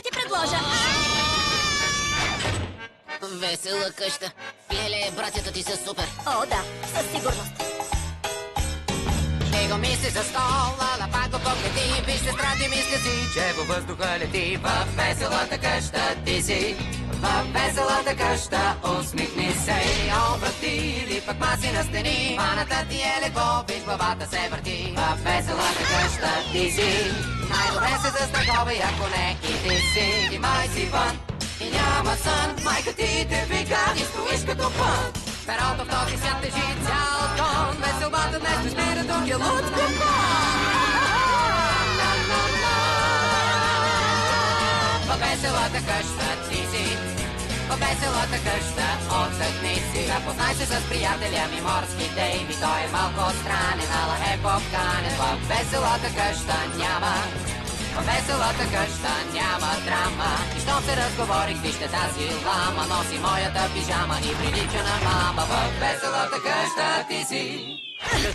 ще ти предложа. Весела къща. Леле, братята ти са супер. О, да, със сигурност. Ти го мисли за стола, ала пак го погледи. Виж сестрати, мисля си, че във въздуха лети. Във веселата къща ти си. Във веселата къща усмихни се. Обрати или пък маси на стени. Маната ти е леко, виж главата се върти. Във веселата къща ти си. Най-добре се застраховай, ако не и ти си. И май си вън и няма сън. Майка ти те вика и стоиш като пън. Перото в този свят тежи цял тон. Веселбата днес ще спира тук е луд купон. Във веселата къща ти си. Във веселата къща отдъхни си. Запознай се с приятеля ми морски Дейви. Той е малко странен, ала е поканен. Във веселата къща няма. Във веселата къща няма драма. И щом се разговорих, вижте тази лама. Носи моята пижама и прилича на мама. Във веселата къща ти си.